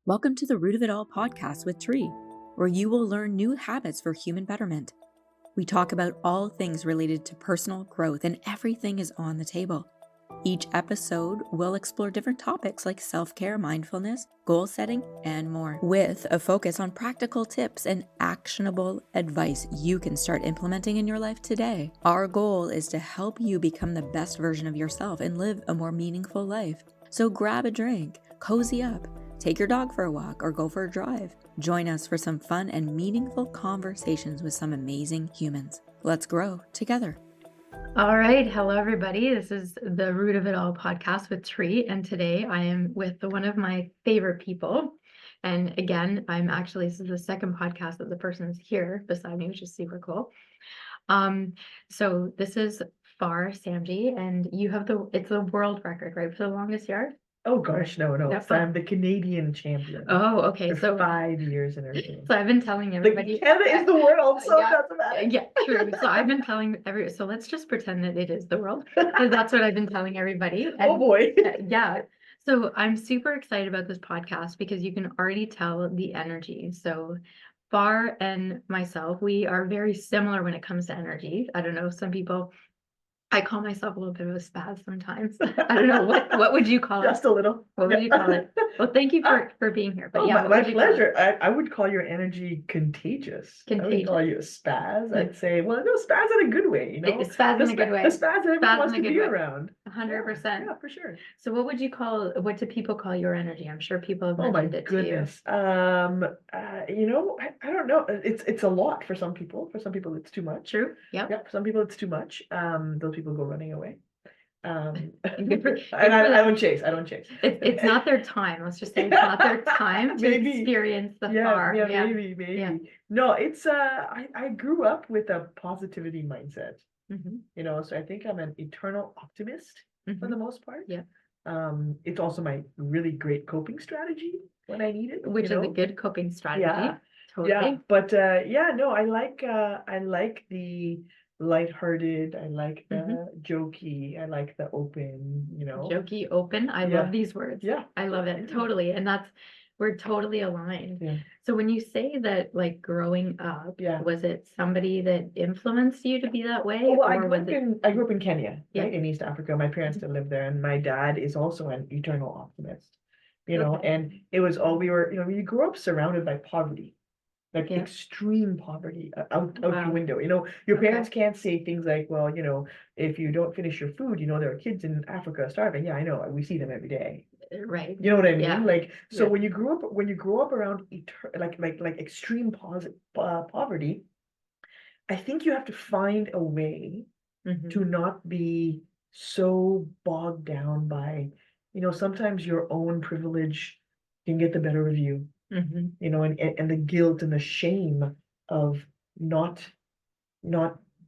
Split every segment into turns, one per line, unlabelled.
Welcome to the Root of It All podcast with Tree, where you will learn new habits for human betterment. We talk about all things related to personal growth, and everything is on the table. Each episode will explore different topics like self-care, mindfulness, goal setting, and more, with a focus on practical tips and actionable advice you can start implementing in your life today. Our goal is to help you become the best version of yourself and live a more meaningful life. So grab a drink, cozy up, take your dog for a walk, or go for a drive. Join us for some fun and meaningful conversations with some amazing humans. Let's grow together.
All right. Hello, everybody. This is the Root of It All podcast with Tree. And today I am with one of my favorite people. And again, this is the second podcast that the person's here beside me, which is super cool. So this is Far Samji, and you have it's a world record, right? For the longest yard?
Oh gosh, no. So I'm the Canadian champion.
Oh, okay.
For 5 years in a row.
So I've been telling everybody.
Canada is the world, so it doesn't matter.
Yeah, true. So I've been telling so let's just pretend that it is the world, because that's what I've been telling everybody. And,
oh boy.
Yeah. So I'm super excited about this podcast because you can already tell the energy. So Far and myself, we are very similar when it comes to energy. I don't know, some people, I call myself a little bit of a spaz sometimes. I don't know, what would you call it?
Just a little.
What would you call it? Well, thank you for being here. But yeah,
my pleasure. I would call your energy contagious. I would call you a spaz. I'd say, well, no, spaz in a good way, you know.
Spaz in a good way.
The spaz that everyone wants to be around.
100%.
Yeah, for sure.
So what do people call your energy? I'm sure people have mentioned it to you.
Oh my goodness. You know, I don't know. It's a lot for some people. For some people, it's too much.
True. Yeah.
For some people, it's too much. Those people go running away.
And
I don't chase.
It's not their time. Let's just say it's not their time to experience the far.
Yeah, maybe. Yeah. No, it's I grew up with a positivity mindset.
Mm-hmm.
You know, so I think I'm an eternal optimist for the most part.
Yeah.
It's also my really great coping strategy when I need it.
Which is a good coping strategy.
Yeah.
Totally.
Yeah. But no, I like the lighthearted, I like the jokey, I like the open, you know.
Jokey, open. I love these words.
Yeah.
I love it. Totally. And we're totally aligned.
Yeah.
So when you say that, like, growing up, was it somebody that influenced you to be that way?
Well, I grew up in Kenya, right, in East Africa. My parents still live there, and my dad is also an eternal optimist, you know, and it was all we grew up surrounded by poverty. Like extreme poverty out your window. You know, your parents can't say things like, well, you know, if you don't finish your food, you know, there are kids in Africa starving. Yeah, I know. We see them every day.
Right.
You know what I mean? Yeah. Like, so when you grow up around like extreme poverty, I think you have to find a way to not be so bogged down by, you know, sometimes your own privilege can get the better of you. You know, and the guilt and the shame of not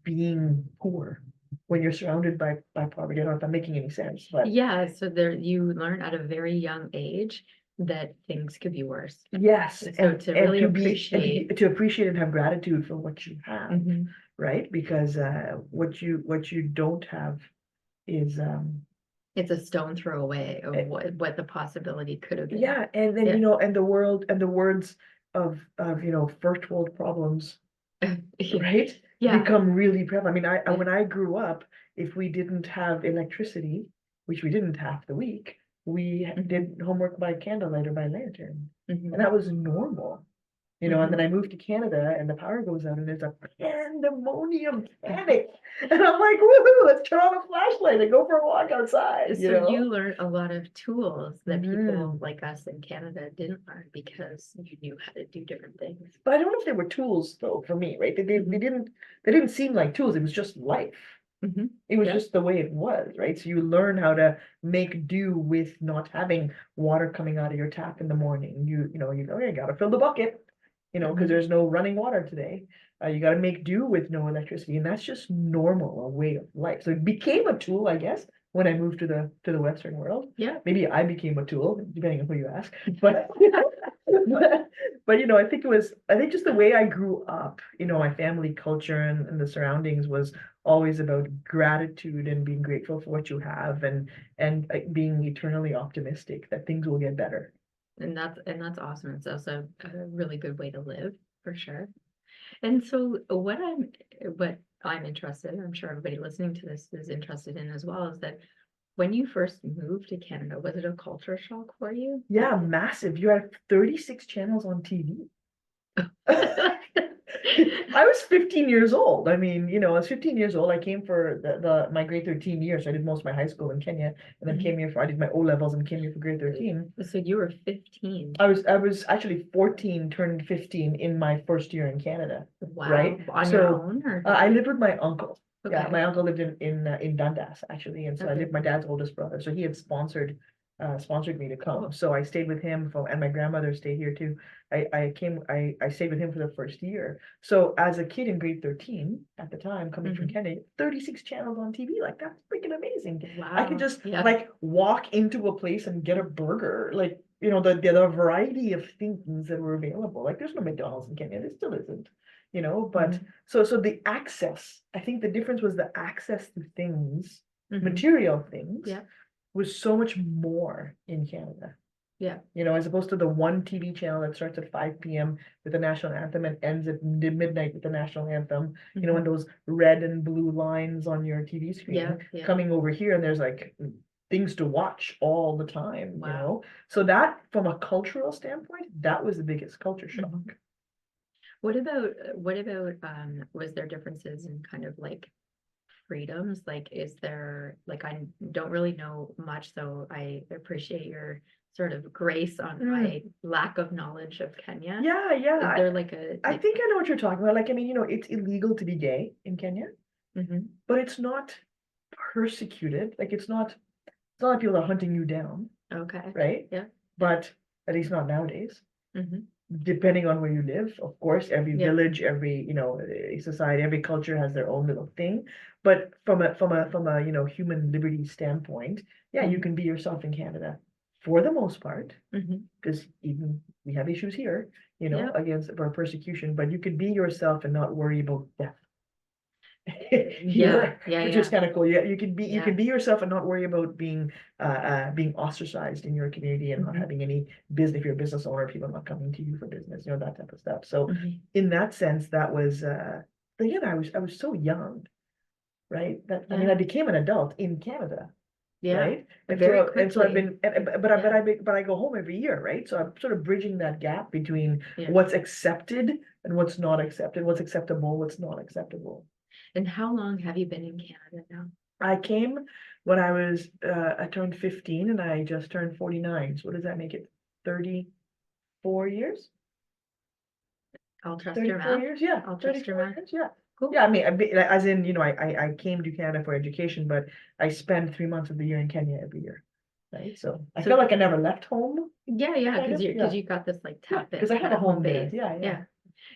being poor when you're surrounded by poverty. I don't know if I'm making any sense, but
so you learn at a very young age that things could be worse.
Yes,
so to really appreciate
and have gratitude for what you have, right? Because what you don't have is
it's a stone throw away of what the possibility could have been.
Yeah, and then you know, and the words of you know, first world problems, right? Become really prevalent. I mean, when I grew up, if we didn't have electricity, which we didn't half the week, we did homework by candlelight or by lantern, and that was normal. You know, and then I moved to Canada and the power goes out and there's a pandemonium panic. And I'm like, woohoo, let's turn on a flashlight and go for a walk outside.
So you learned a lot of tools that people like us in Canada didn't learn because you knew how to do different things.
But I don't know if they were tools though for me, right? They didn't seem like tools. It was just life. It was just the way it was, right? So you learn how to make do with not having water coming out of your tap in the morning. You gotta fill the bucket. You know, because there's no running water today. You got to make do with no electricity, and that's just normal, a way of life. So it became a tool, I guess, when I moved to the Western world.
Yeah,
maybe I became a tool, depending on who you ask. But but you know, I think just the way I grew up. You know, my family culture and the surroundings was always about gratitude and being grateful for what you have, and being eternally optimistic that things will get better.
that's awesome. It's also a really good way to live, for sure. And so what I'm interested in, I'm sure everybody listening to this is interested in as well, is that when you first moved to Canada, was it a culture shock for you?
Yeah, massive. You have 36 channels on TV. I was 15 years old. I mean, I was 15 years old. I came for my grade 13 year. So I did most of my high school in Kenya and then came here I did my O levels and came here for grade 13.
So you were 15.
I was actually 14, turned 15 in my first year in Canada.
Wow.
Right?
On your own, or
I lived with my uncle.
Okay.
Yeah, my uncle lived in Dundas actually, and so I lived with my dad's oldest brother. So he had sponsored me to come. So I stayed with him and my grandmother stayed here too. I stayed with him for the first year. So as a kid in grade 13 at the time, coming from Kenya, 36 channels on TV, like that's freaking amazing.
Wow.
I could just like walk into a place and get a burger, like the variety of things that were available. Like there's no McDonald's in Kenya, there still isn't. But so the access, I think the difference was the access to things, material things, was so much more in Canada.
Yeah.
As opposed to the one TV channel that starts at 5 p.m. with the national anthem and ends at midnight with the national anthem, and those red and blue lines on your TV screen coming over here, and there's like things to watch all the time,
Wow.
So that, from a cultural standpoint, that was the biggest culture shock.
What about was there differences in kind of like freedoms? Like, is there, like, I don't really know much, so I appreciate your sort of grace on my lack of knowledge of Kenya.
Yeah.
Is there
I think I know what you're talking about. Like, I mean, it's illegal to be gay in Kenya, but it's not persecuted. Like, it's not like people are hunting you down.
Okay.
Right?
Yeah.
But at least not nowadays. Depending on where you live, of course, every village, every society, every culture has their own little thing. But from a human liberty standpoint, you can be yourself in Canada for the most part, because even we have issues here, against for persecution. But you can be yourself and not worry about death. Which is kind of cool. Yeah, you can be yourself and not worry about being ostracized in your community and not having any business. If you're a business owner, people not coming to you for business, that type of stuff. So in that sense, that was again, I was so young, right? That I mean, I became an adult in Canada. Right. And so I've been, but I go home every year, right? So I'm sort of bridging that gap between what's accepted and what's not accepted, what's acceptable, what's not acceptable.
And how long have you been in Canada now?
I came when I turned 15 and I just turned 49. So what does that make it? 34 years?
I'll trust your math.
Years? Yeah.
I'll trust your math.
Years? Yeah.
Cool.
Yeah, I mean, as in, I came to Canada for education, but I spend 3 months of the year in Kenya every year. Right. So I feel like I never left home.
Yeah. Because you got this like tap in.
Because I have a home base. Yeah.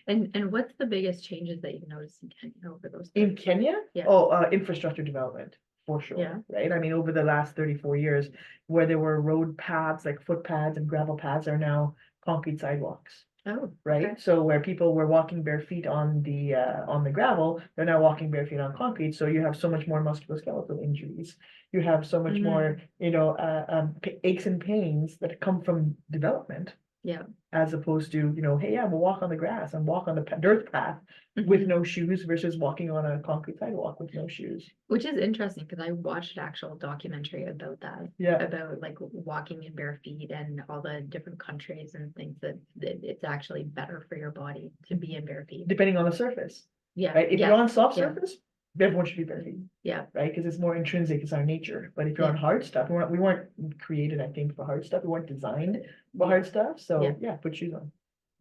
And what's the biggest changes that you've noticed in Kenya over those
years? In Kenya?
Yeah.
Oh, infrastructure development, for sure.
Yeah.
Right. I mean, over the last 34 years, where there were road paths, like footpaths and gravel paths, are now concrete sidewalks.
Oh,
right. Okay. So where people were walking bare feet on the gravel, they're now walking bare feet on concrete. So you have so much more musculoskeletal injuries. You have so much more, aches and pains that come from development.
Yeah.
As opposed to, hey, I'm gonna walk on the grass and walk on the dirt path with no shoes versus walking on a concrete sidewalk with no shoes.
Which is interesting because I watched an actual documentary about that.
Yeah.
About like walking in bare feet and all the different countries and things that it's actually better for your body to be in bare feet.
Depending on the surface.
Yeah.
Right? If you're on soft surface, everyone should be bare feet.
Yeah.
Right? Because it's more intrinsic, it's our nature. But if you're on hard stuff, we weren't created, I think, for hard stuff. We weren't designed for hard stuff. So put shoes on.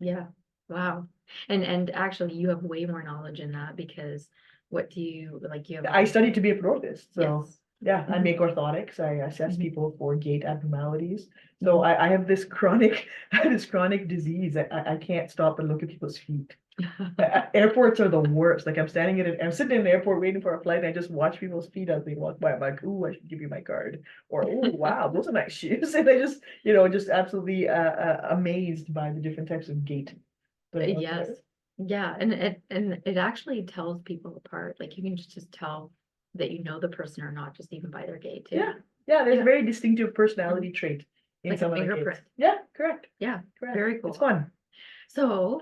Yeah.
Wow. And actually you have way more knowledge in that because what do you like you have
I studied to be a orthotist. So
yes.
I make orthotics. I assess people for gait abnormalities. So I have this chronic disease. I can't stop and look at people's feet. Airports are the worst. Like I'm sitting in an airport waiting for a flight and I just watch people's feet as they walk by. I'm like, ooh, I should give you my card. Or, oh, wow, those are nice shoes. And I just, just absolutely amazed by the different types of gait.
Yes. Yeah. And it actually tells people apart. Like you can just tell that you know the person or not, just even by their gait too.
Yeah. Yeah. There's a very distinctive personality trait in
Like
some
a
of the caves.
fingerprint.
Yeah, correct.
Yeah,
Correct.
very cool.
It's fun.
So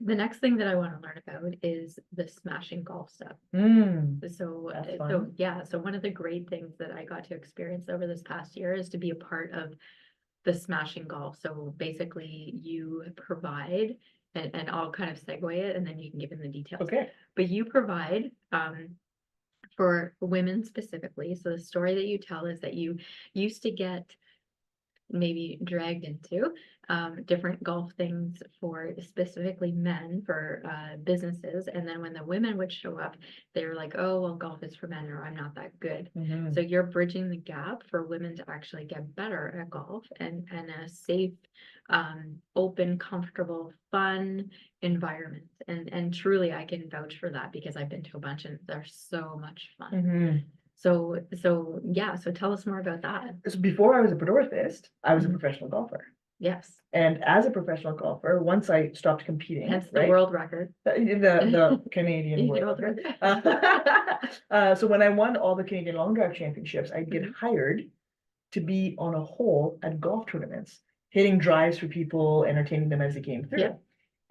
the next thing that I want to learn about is the smashing golf stuff. So,
That's
so
fun.
yeah, so one of the great things that I got to experience over this past year is to be a part of the smashing golf. So basically you provide, and I'll kind of segue it and then you can give in the details.
Okay.
But you provide for women specifically. So the story that you tell is that you used to get maybe dragged into different golf things for specifically men for businesses, and then when the women would show up, they were like, oh well, golf is for men, or I'm not that good. So you're bridging the gap for women to actually get better at golf and a safe, open, comfortable, fun environment. And truly I can vouch for that because I've been to a bunch and they're so much fun. So yeah, so tell us more about that.
So before I was a pedorthist, I was a
Mhm.
professional golfer.
Yes,
And as a professional golfer, once I stopped competing,
hence the
right?
world record.
The Canadian
World
world
record.
So when I won all the Canadian long drive championships, I'd get
Mhm.
hired to be on a hole at golf tournaments, hitting drives for people, entertaining them as they came through.
Yeah.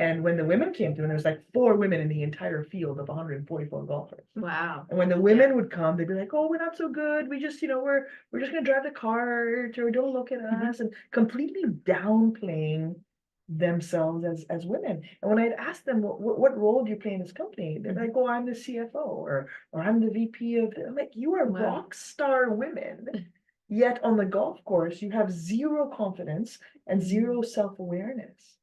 And when the women came through, and there was like 4 women in the entire field of 144 golfers.
Wow.
And when the women would come, they'd be like, "Oh, we're not so good. We just, we're just gonna drive the cart, or don't look at
Mhm.
us," and completely downplaying themselves as women. And when I'd ask them, what role do you play in this company? They're like, "Oh, I'm the CFO, or I'm the VP of." I'm like, "You are
Wow.
rock star women, yet on the golf course you have zero confidence and zero self-awareness."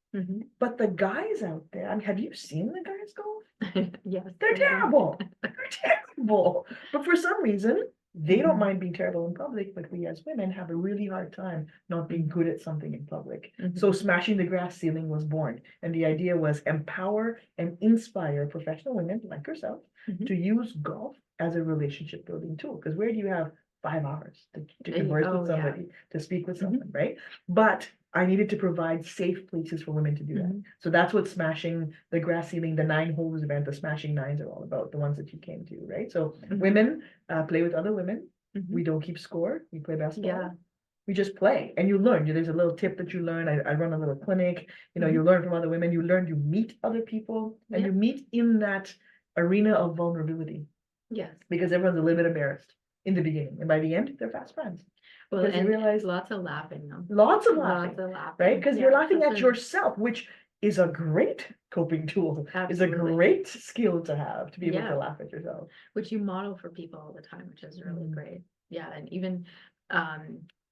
But the guys out there, I mean, have you seen the guys golf?
Yes.
They're terrible. They're terrible. But for some reason, they don't mind being terrible in public, but we as women have a really hard time not being good at something in public. So Smashing the Grass Ceiling was born. And the idea was empower and inspire professional women like yourself to use golf as a relationship building tool. Because where do you have 5 hours to converse with somebody, to speak with someone, right? But I needed to provide safe places for women to do that. So that's what Smashing the Grass Ceiling, the 9 holes event, the Smashing Nines are all about, the ones that you came to, right? So women play with other women. We don't keep score. We play basketball.
Yeah.
We just play and you learn. There's a little tip that you learn. I run a little clinic. You learn from other women. You learn, you meet other people, and you meet in that arena of vulnerability.
Yes.
Because everyone's a little bit embarrassed in the beginning, and by the end, they're fast friends.
Well,
Because you
and
realize
lots of laughing though.
lots of laughing, right?
Right?
Because you're laughing at yourself, which is a great coping tool. Is a great skill to have, to be able to laugh at yourself.
Which you model for people all the time, which is really great. Yeah, and even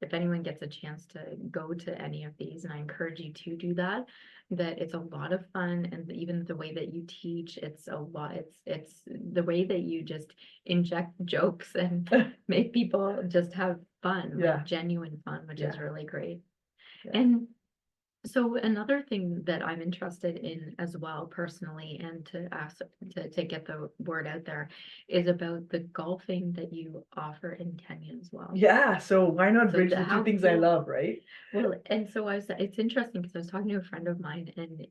if anyone gets a chance to go to any of these, and I encourage you to do that, that it's a lot of fun, and even the way that you teach, it's a lot, it's the way that you just inject jokes and make people just have fun, like genuine fun, which is really great. And so another thing that I'm interested in as well personally, and to ask to get the word out there, is about the golfing that you offer in Kenya as well.
Yeah, so why not
So
bridge the 2 things I love, right?
Well, and so it's interesting because I was talking to a friend of mine, and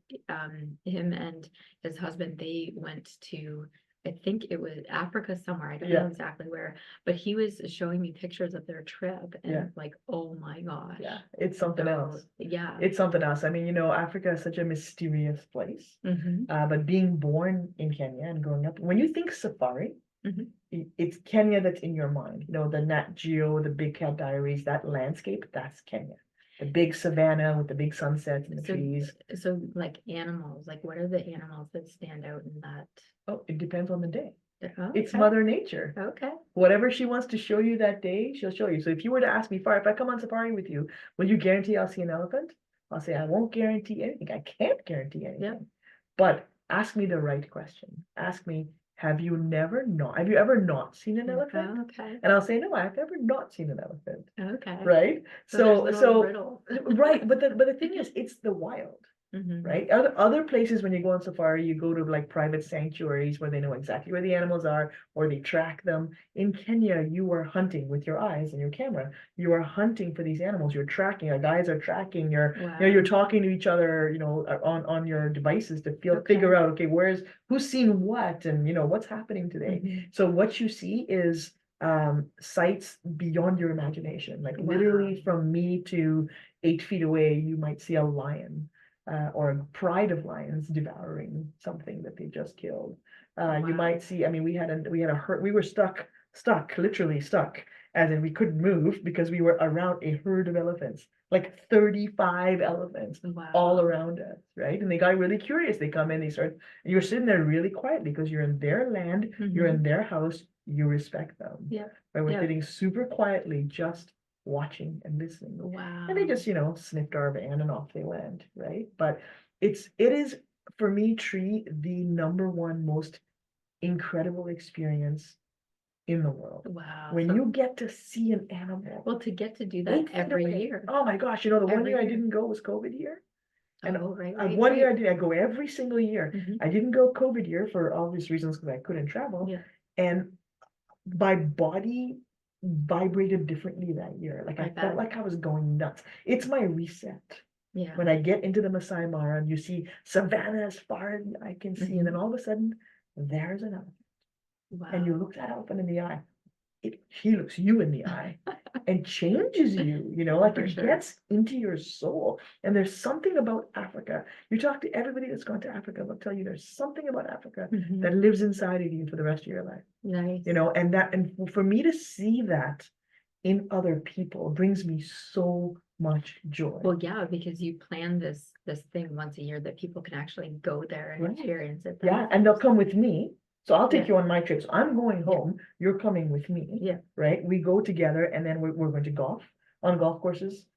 him and his husband, they went to, I think it was Africa somewhere. I don't know exactly where, but he was showing me pictures of their trip, and like, oh my gosh.
Yeah, it's something else.
Yeah.
It's something else. I mean, Africa is such a mysterious place. But being born in Kenya and growing up, when you think safari, it's Kenya that's in your mind. The Nat Geo, the Big Cat Diaries, that landscape, that's Kenya. The big savanna with the big sunsets and the trees.
So like animals, like what are the animals that stand out in that?
Oh, it depends on the day.
Okay.
It's Mother Nature.
Okay.
Whatever she wants to show you that day, she'll show you. So if you were to ask me, Far, if I come on safari with you, will you guarantee I'll see an elephant? I'll say, I won't guarantee anything. I can't guarantee anything. But ask me the right question. Ask me, have you ever not seen an elephant?
Okay.
And I'll say, no, I've never not seen an elephant.
Okay.
Right?
So
right. But the thing is, it's the wild. Right? Other places, when you go on safari, you go to like private sanctuaries where they know exactly where the animals are, or they track them. In Kenya, you are hunting with your eyes and your camera. You are hunting for these animals. You're tracking. Our guides are tracking. You're talking to each other, on your devices to figure out, okay, who's seen what, and what's happening today. So what you see is sights beyond your imagination. Like
Wow.
literally from me to 8 feet away, you might see a lion or a pride of lions devouring something that they just killed. You might see, I mean, we had a herd, we were stuck, literally stuck, as in we couldn't move because we were around a herd of elephants, like 35 elephants
Wow.
all around us, right? And they got really curious. They come in, they start, and you're sitting there really quietly because you're in their land, you're in their house, you respect them.
Yeah.
Right? We're
Yeah.
sitting super quietly, just watching and listening.
Wow.
And they just, sniffed our van and off they went, right? But it is, for me, Tree, the number one most incredible experience in the world.
Wow.
When
So,
you get to see an animal.
well, to get to do that
8 feet
every
away.
year.
Oh my gosh, the one
Every
year I
year.
didn't go was COVID year. And
Oh, right,
one year
right.
I go every single year.
Mhm.
I didn't go COVID year for obvious reasons because I couldn't travel.
Yeah.
And my body vibrated differently that year. Like I
bet.
felt like I was going nuts. It's my reset.
Yeah.
When I get into the Masai Mara and you see savannah as far as I can see, and then all of a sudden there's an elephant.
Wow.
And you look that elephant in the eye. He looks you in the eye and changes you, like
For
it
sure.
gets into your soul. And there's something about Africa. You talk to everybody that's gone to Africa, they'll tell you there's something about Africa
Mhm.
that lives inside of you for the rest of your life.
Nice.
And for me to see that in other people brings me so much joy.
Well, yeah, because you plan this thing once a year that people can actually go there and
Right.
experience it.
Yeah, and they'll come with me. So I'll take
Yeah.
you on my trips. I'm going home. You're coming with me.
Yeah.
Right? We go together, and then we're going to golf on golf courses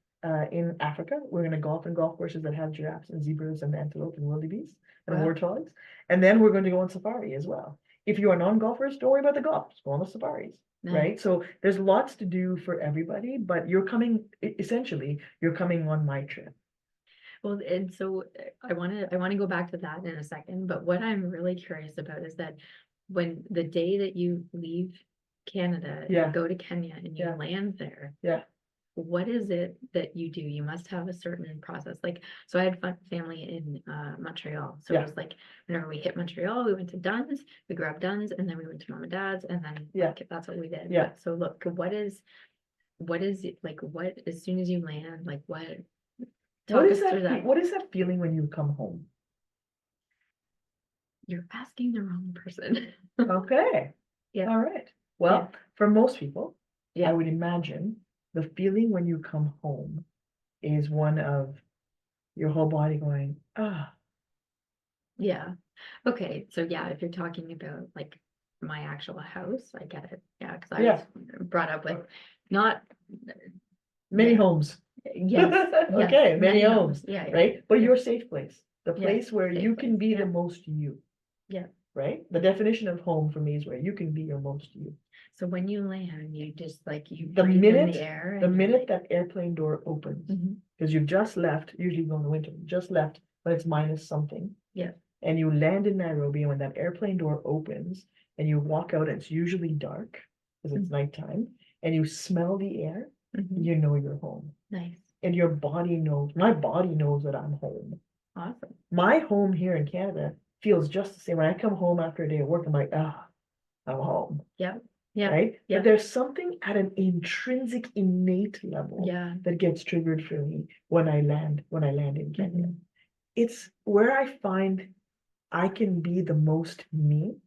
in Africa. We're going to golf in golf courses that have giraffes and zebras and antelope and wildebeest and
Wow.
warthogs. And then we're going to go on safari as well. If you are non-golfers, don't worry about the golf. Just go on the safaris.
Nice.
Right? So there's lots to do for everybody, but you're coming on my trip.
Well, and so I want to go back to that in a second, but what I'm really curious about is that when the day that you leave Canada,
Yeah.
you go to Kenya and you
Yeah.
land there.
Yeah.
What is it that you do? You must have a certain process. Like, so I had family in Montreal. So
Yeah.
it was like, whenever we hit Montreal, we went to Dunn's, we grabbed Dunn's, and then we went to Mom and Dad's, and then
Yeah.
like, that's what we did.
Yeah.
But so look, what is it like? What, as soon as you land, like what? Talk
What
us
is
through that.
What is that feeling when you come home?
You're asking the wrong person.
Okay.
Yeah.
All right. Well, for most people,
Yeah.
I would imagine the feeling when you come home is one of your whole body going, ah.
Yeah. Okay. So yeah, if you're talking about like my actual house, I get it. Yeah, because I
Yeah.
was brought up with not
Many
Yeah.
homes.
yes,
Okay,
yes,
many homes,
Yeah, yeah.
right? But
Yeah.
your safe place, the
Yeah,
place where
safe
you can
place,
be
yeah.
the most you.
Yeah.
Right? The definition of home for me is where you can be your most you.
So when you land, you just like you
The
breathe in
minute-
the air.
The
and you're
minute
like,
that airplane door opens,
Mhm.
because you've just left, usually you go in the winter, just left, but it's minus something.
Yeah.
And you land in Nairobi, and when that airplane door opens and you walk out, it's usually dark because it's nighttime, and you smell the air,
Mhm.
you know you're home.
Nice.
And your body knows, my body knows that I'm home.
Awesome.
My home here in Canada feels just the same. When I come home after a day of work, I'm like, I'm home.
Yeah. Yeah.
Right?
Yeah.
But there's something at an intrinsic, innate level
Yeah.
that gets triggered for me when I land in Kenya.
Mhm.
It's where I find I can be the most me,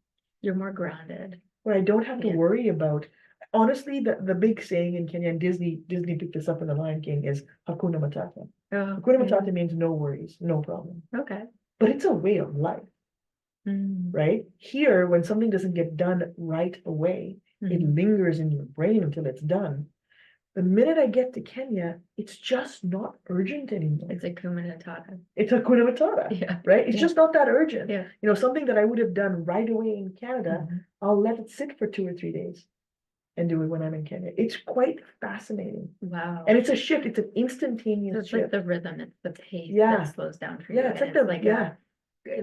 You're more grounded.
where I don't have to
Yeah.
worry about. Honestly, the big saying in Kenya, and Disney picked this up in The Lion King, is Hakuna Matata.
Oh,
Hakuna Matata means no worries, no problem.
okay.
But it's a way of life,
Mm.
right? Here, when something doesn't get done right away, it
Mhm.
lingers in your brain until it's done. The minute I get to Kenya, it's just not urgent anymore.
It's a Hakuna Matata.
It's Hakuna Matata,
Yeah.
right? It's
Yeah.
just not that urgent.
Yeah.
Something that I would have done right away in Canada,
Mhm.
I'll let it sit for 2 or 3 days and do it when I'm in Kenya. It's quite fascinating.
Wow.
And it's a shift. It's an
So
instantaneous
it's like
shift.
the rhythm, it's the pace
Yeah.
that slows down for
Yeah,
you.
it's
and
like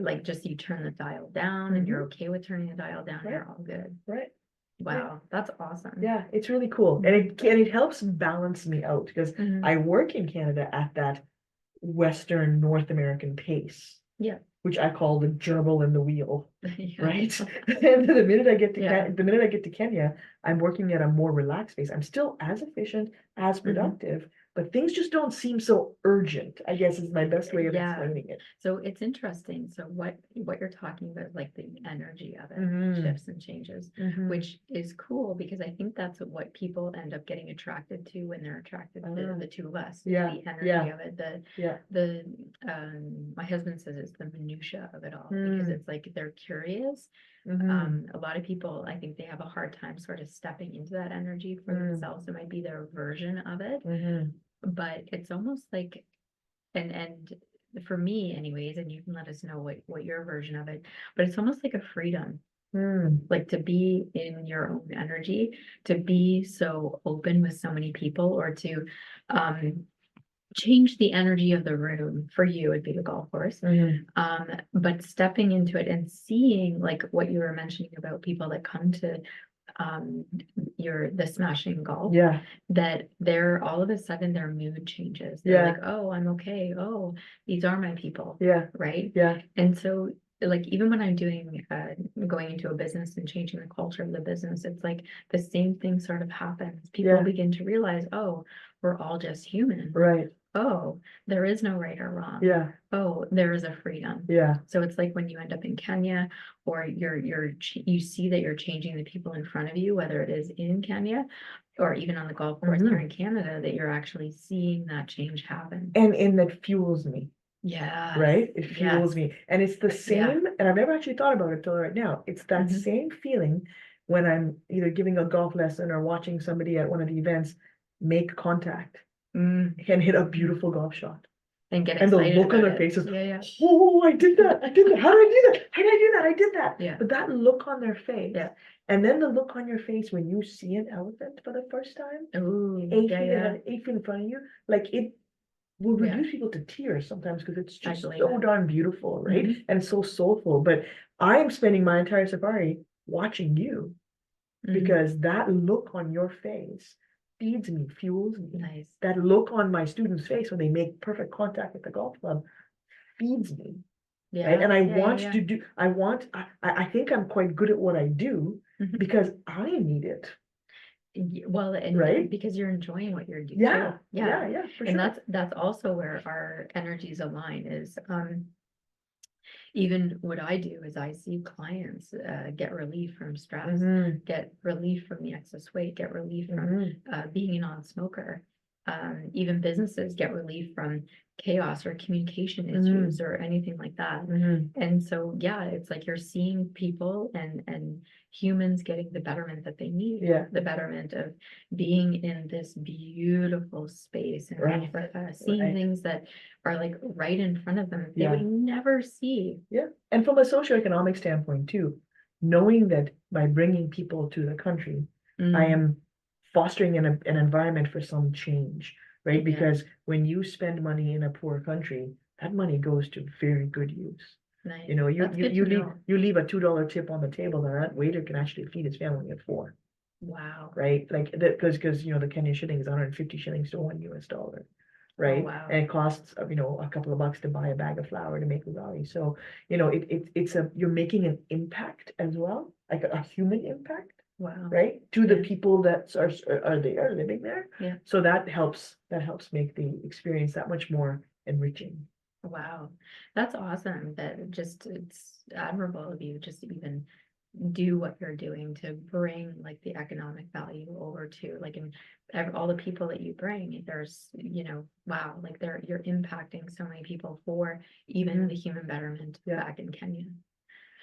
like just you turn the dial down and you're okay with turning the dial down,
Right.
you're all good.
Right.
Wow, that's awesome.
Yeah, it's really cool. And it helps balance me out because
Mhm.
I work in Canada at that Western North American pace.
Yeah.
which I call the gerbil in the wheel,
Yeah.
right? And the minute I get to
Yeah.
the minute I get to Kenya, I'm working at a more relaxed pace. I'm still as efficient, as
Mm-hmm.
productive, but things just don't seem so urgent, I guess is my best way of
Yeah.
explaining it.
So it's interesting. So what you're talking about, like the energy of it
Mhm.
shifts and changes,
Mhm.
which is cool because I think that's what people end up getting attracted to when they're attracted to the two of us.
Yeah,
The energy
yeah.
of it,
Yeah.
my husband says it's the minutia of it all because it's like they're curious.
Mhm.
A lot of people, I think they have a hard time sort of stepping into that energy for themselves. It might be their version of it,
Mhm.
but it's almost like, and for me anyways, and you can let us know what your version of it, but it's almost like a freedom, like to be in your own energy, to be so open with so many people, or to change the energy of the room. For you, it'd be the golf course. But stepping into it and seeing, like what you were mentioning about people that come to the smashing golf,
Yeah.
that they're all of a sudden their mood changes. They're like, oh, I'm okay. Oh, these are my people.
Yeah.
Right.
Yeah.
And so, like, even when I'm doing going into a business and changing the culture of the business, it's like the same thing sort of happens. People begin to realize, oh, we're all just human.
Right.
Oh, there is no right or wrong.
Yeah.
Oh, there is a freedom.
Yeah.
So it's like when you end up in Kenya, or you see that you're changing the people in front of you, whether it is in Kenya or even on the golf course here in Canada, that you're actually seeing that change happen.
And that fuels me.
Yeah.
Right? It fuels me. And it's the same, and I've never actually thought about it till right now. It's that same feeling when I'm either giving a golf lesson or watching somebody at one of the events make contact and hit a beautiful golf shot.
And get
And the
excited
look on
about
their faces,
Yeah.
oh, I did that. I did that. How did I do that? How did I do that? I did that.
Yeah.
But that look on their face.
Yeah.
And then the look on your face when you see an elephant for the first time,
Ooh,
8 feet ahead, 8 feet in front of you, like it will
Yeah.
reduce people to tears sometimes because it's
I
just
believe
so
it.
darn beautiful, right? And so soulful. But I am spending my entire safari watching you because that look on your face feeds me, fuels me.
Nice.
That look on my students' face when they make perfect contact at the golf club feeds me.
Yeah.
Right. And I
Yeah,
want
yeah.
to do, I think I'm quite good at what I do because I need it.
Well, and
Right?
because you're enjoying what you're doing.
Yeah.
too.
Yeah, for
And
sure.
that's also where our energies align is even what I do is I see clients get relief from stress, get relief from the excess weight, get relief from being a non-smoker. Even businesses get relief from chaos or communication issues or anything like that. And so, yeah, it's like you're seeing people and humans getting the betterment that they need. The betterment of being in this beautiful space in Africa, seeing things that are like right in front of them they would never see.
Yeah. And from a socioeconomic standpoint too, knowing that by bringing people to the country, I am fostering an environment for some change, right? Because when you spend money in a poor country, that money goes to very good use.
Nice.
You know, you
That's good to
leave
know.
you leave a $2 tip on the table, and that waiter can actually feed his family of 4.
Wow.
Right? Like that because you know the Kenyan shilling is 150 shillings to $1. Right?
Oh, wow.
And it costs you know a couple of bucks to buy a bag of flour to make ugali. So you know you're making an impact as well, like a human impact.
Wow.
Right? To the people that are there living there.
Yeah.
So that helps make the experience that much more enriching.
Wow. That's awesome. That just it's admirable of you just to even do what you're doing to bring like the economic value over to like in all the people that you bring. There's wow, like you're impacting so many people for even the human betterment back in Kenya.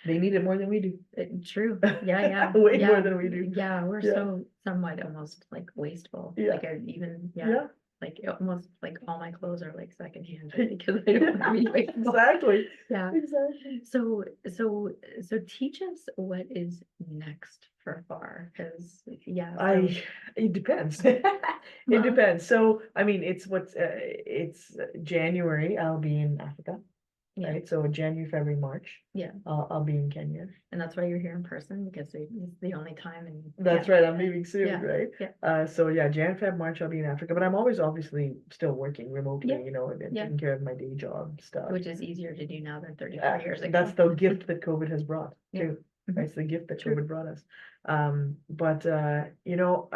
They need it more than we do.
True. Yeah.
Way more than we do.
Yeah, we're so somewhat almost like wasteful. Like even like almost like all my clothes are like secondhand because I don't want to be wasteful.
Exactly.
Yeah.
Exactly.
So teach us what is next for Far, because
it depends. It depends. So I mean it's January, I'll be in Africa. right? So January, February, March,
Yeah.
I'll be in Kenya.
And that's why you're here in person, because it's the only time. And
That's right. I'm leaving soon,
Yeah.
right?
Yeah.
So yeah, Jan, Feb, March, I'll be in Africa, but I'm always obviously still working remotely,
Yeah.
you know, and
Yeah.
taking care of my day job stuff.
Which is easier to do now than 34 years ago.
That's the gift that COVID has brought
Yeah.
too.
Mhm.
That's the gift that
True.
COVID brought us. But you know,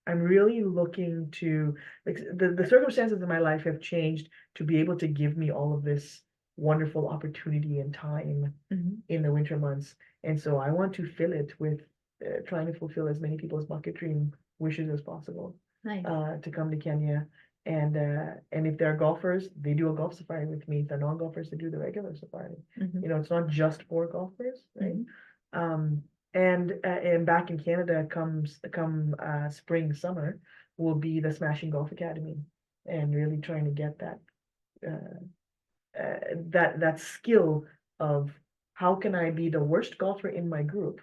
I'm really looking to, like, the circumstances of my life have changed to be able to give me all of this wonderful opportunity and time
Mhm.
in the winter months. And so I want to fill it with trying to fulfill as many people's bucket dream wishes as possible
Nice.
to come to Kenya. And if they're golfers, they do a golf safari with me. If they're non-golfers, they do the regular safari.
Mhm.
You know, it's not just for golfers, right?
Mhm.
And back in Canada, come spring, summer, will be the Smashing Golf Academy, and really trying to get that skill of how can I be the worst golfer in my group,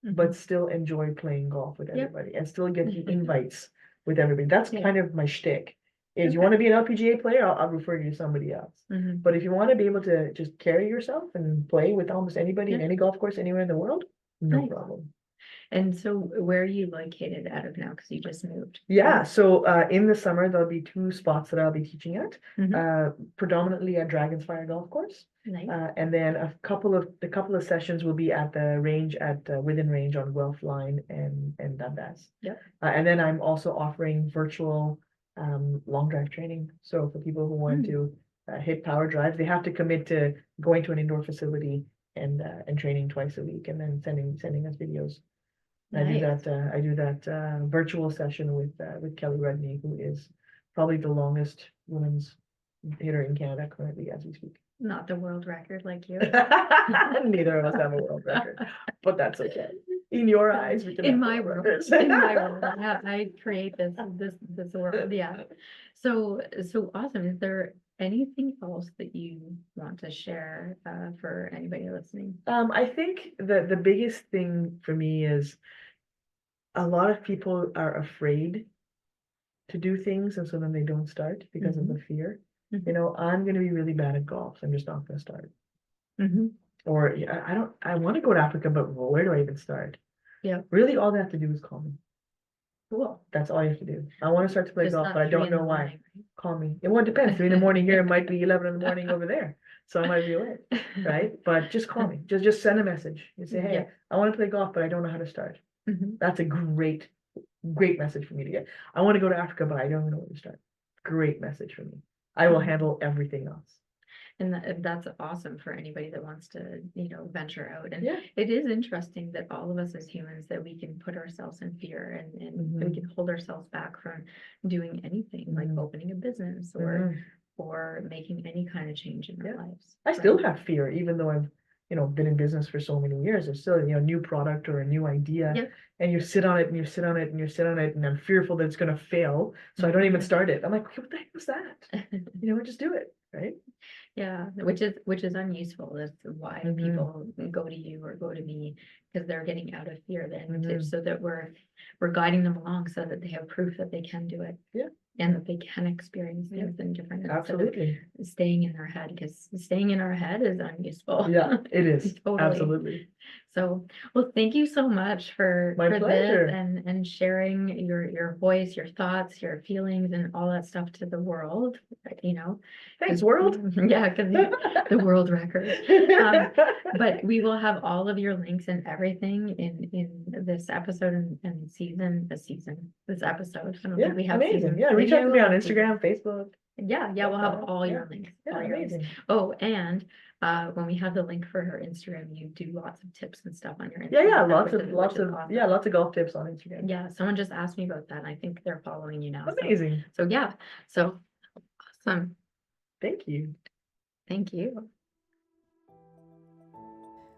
but still enjoy playing golf with
Yep.
everybody and still get the invites with everybody. That's
Yeah.
kind of my shtick. Is you
Okay.
want to be an LPGA player, I'll refer you to somebody else.
Mhm.
But if you want to be able to just carry yourself and play with almost anybody in
Yeah.
any golf course anywhere in the world, no
Nice.
problem.
And so where are you located out of now? Because you just moved.
Yeah, so in the summer, there'll be 2 spots that I'll be teaching at,
Mhm.
predominantly at Dragon's Fire Golf Course.
Nice.
And then a couple of sessions will be at the range at Within Range on Guelph Line and Dundas.
Yep.
And then I'm also offering virtual long drive training. So for people who want to hit power drives, they have to commit to going to an indoor facility and training twice a week, and then sending us videos.
Nice.
I do that virtual session with Kelly Rudney, who is probably the longest women's hitter in Canada currently as we speak.
Not the world record like you.
Neither of us have a world record, but that's okay. In your eyes, we can
In
have
my
world
world,
records.
in my world, I create this world. Yeah. So awesome. Is there anything else that you want to share for anybody listening?
I think the biggest thing for me is a lot of people are afraid to do things, and so then they don't start because of the fear. You know, I'm going to be really bad at golf. I'm just not going to start. Or I want to go to Africa, but where do I even start?
Yeah.
Really, all they have to do is call me.
Cool.
That's all you have to do. I want to start to play
Just
golf,
not
but I
3
don't
in the
know why.
morning, right?
Call me. It won't depend. 3 in the morning here, it might be 11 in the morning over there. So I might be awake, right? But just call me. Just send a message. You say, hey,
Yeah.
I want to play golf, but I don't know how to start. That's a great message for me to get. I want to go to Africa, but I don't know where to start. Great message for me. I will handle everything else.
And that's awesome for anybody that wants to, venture out. And
Yeah.
it is interesting that all of us as humans, that we can put ourselves in fear and we can hold ourselves back from doing anything like opening a business or making any kind of change in our lives.
I still have fear, even though I've, been in business for so many years. There's still, a new product or a new idea, and you sit on it and you sit on it and you sit on it, and I'm fearful that it's going to fail, so I don't even start it. I'm like, what the heck was that? Just do it, right?
Yeah, which is unuseful. That's why people go to you or go to me, because they're getting out of fear then, so that we're guiding them along so that they have proof that they can do it.
Yeah.
And that they can experience things in different instead of
Absolutely.
staying in their head, because staying in our head is unuseful.
Yeah, it is.
Totally.
Absolutely.
So, well, thank you so much for
pleasure.
this and sharing your voice, your thoughts, your feelings, and all that stuff to the world.
Thanks, world.
Yeah, because the world record. But we will have all of your links and everything in this episode and this episode. I don't think we have
amazing.
season.
Yeah, reach out to me on
Maybe
Instagram, Facebook.
Yeah, we'll have all your links.
Yeah,
All your links.
amazing.
Oh, and when we have the link for her Instagram, you do lots of tips and stuff on your Instagram.
Yeah,
which is awesome.
lots of golf tips on Instagram.
Yeah, someone just asked me about that, and I think they're following you now.
Amazing.
So awesome.
Thank you.
Thank you.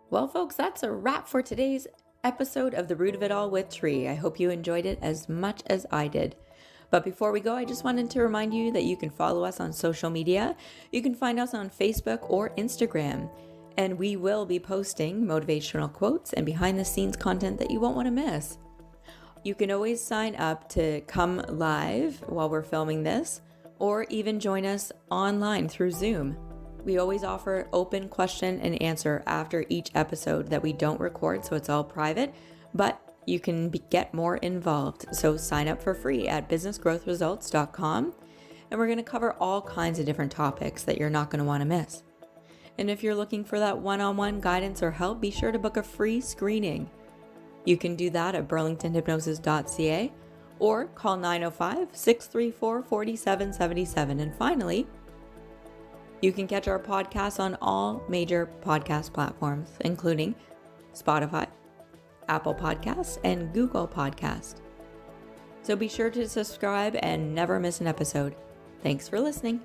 Well, folks, that's a wrap for today's episode of The Root of It All with Tree. I hope you enjoyed it as much as I did. But before we go, I just wanted to remind you that you can follow us on social media. You can find us on Facebook or Instagram. And we will be posting motivational quotes and behind-the-scenes content that you won't want to miss. You can always sign up to come live while we're filming this, or even join us online through Zoom. We always offer open question and answer after each episode that we don't record, so it's all private, but you can get more involved. So sign up for free at businessgrowthresults.com, and we're going to cover all kinds of different topics that you're not going to want to miss. And if you're looking for that one-on-one guidance or help, be sure to book a free screening. You can do that at burlingtonhypnosis.ca or call 905-634-4777. And finally, you can catch our podcast on all major podcast platforms, including Spotify, Apple Podcasts, and Google Podcasts. So be sure to subscribe and never miss an episode. Thanks for listening.